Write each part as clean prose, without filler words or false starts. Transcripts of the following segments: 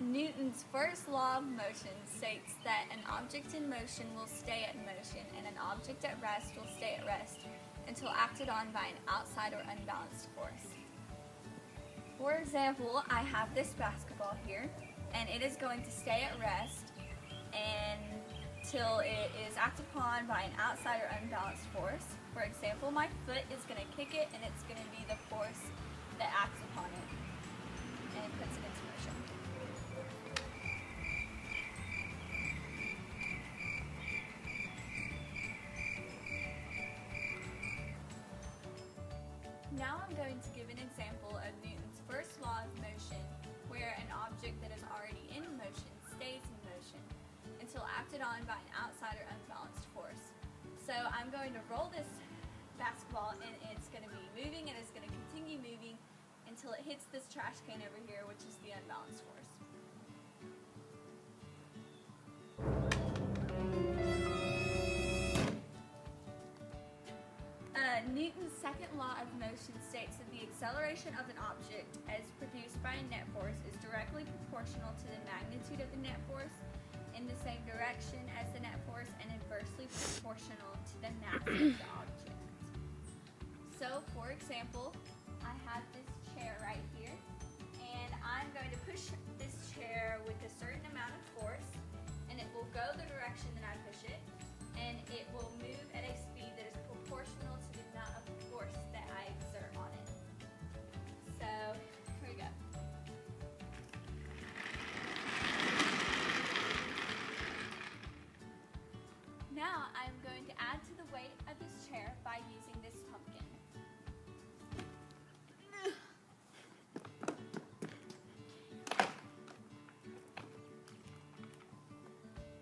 Newton's first law of motion states that an object in motion will stay at motion and an object at rest will stay at rest until acted on by an outside or unbalanced force. For example, I have this basketball here, and it is going to stay at rest until it is acted upon by an outside or unbalanced force. For example, my foot is going to kick it, and it's going to be the force that acts upon it and puts it into motion. Now I'm going to give an example of Newton's first law of motion, where an object that is already in motion stays in motion until acted on by an outside or unbalanced force. So I'm going to roll this basketball, and it's going to be moving, and it's going to continue moving until it hits this trash can over here, which is the unbalanced force. Newton's second law of motion states that the acceleration of an object as produced by a net force is directly proportional to the magnitude of the net force in the same direction as the net force and inversely proportional to the mass of the object. So, for example, I have this chair right here, and I'm going to push this chair with a certain amount of force, and it will go the direction that I push it, and it will move at a speed that is proportional to the amount of force that I exert on it. So, here we go. Now I'm going to add to the weight of this chair by using this pumpkin.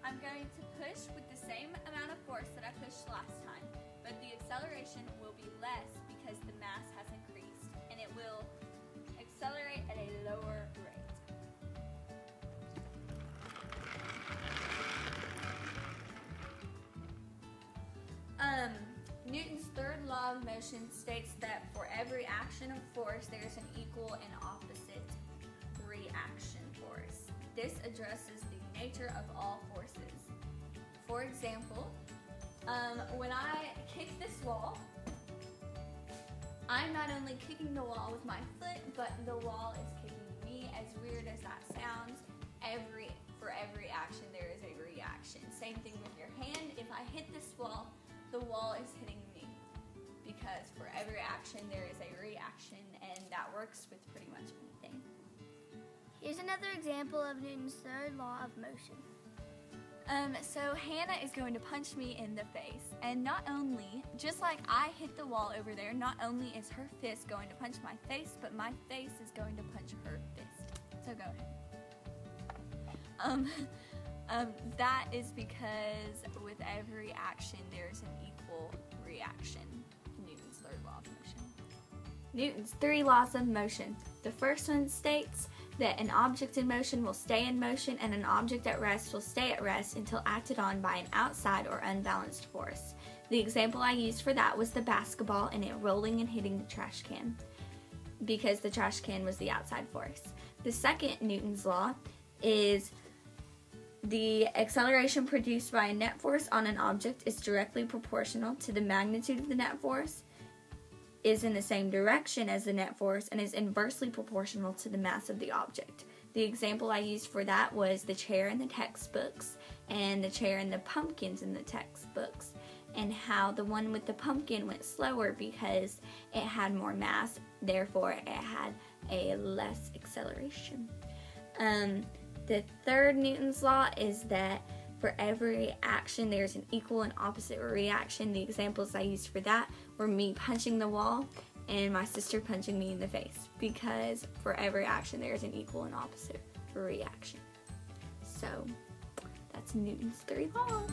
I'm going to push with the same amount of force that I pushed last time, but the acceleration will be less because the mass has increased, and it will accelerate at a lower rate. Newton's third law of motion states that for every action of force, there is an equal and opposite reaction force. This addresses the nature of all forces. For example, when I kick this wall, I'm not only kicking the wall with my foot, but the wall is kicking me. As weird as that sounds, for every action there is a reaction. Same thing with your hand. If I hit this wall, the wall is hitting me, because for every action there is a reaction, and that works with pretty much anything. Here's another example of Newton's third law of motion. So Hannah is going to punch me in the face, and not only, just like I hit the wall over there, not only is her fist going to punch my face, but my face is going to punch her fist. So go ahead. That is because with every action there's an equal reaction. Newton's third law of motion. Newton's three laws of motion. The first one states that an object in motion will stay in motion and an object at rest will stay at rest until acted on by an outside or unbalanced force. The example I used for that was the basketball and it rolling and hitting the trash can, because the trash can was the outside force. The second Newton's law is the acceleration produced by a net force on an object is directly proportional to the magnitude of the net force, is in the same direction as the net force, and is inversely proportional to the mass of the object. The example I used for that was the chair in the textbooks and the chair and the pumpkins in the textbooks, and how the one with the pumpkin went slower because it had more mass, therefore it had a less acceleration. The third Newton's law is that for every action there's an equal and opposite reaction. The examples I used for that were me punching the wall and my sister punching me in the face, because for every action there's an equal and opposite reaction. So that's Newton's three laws.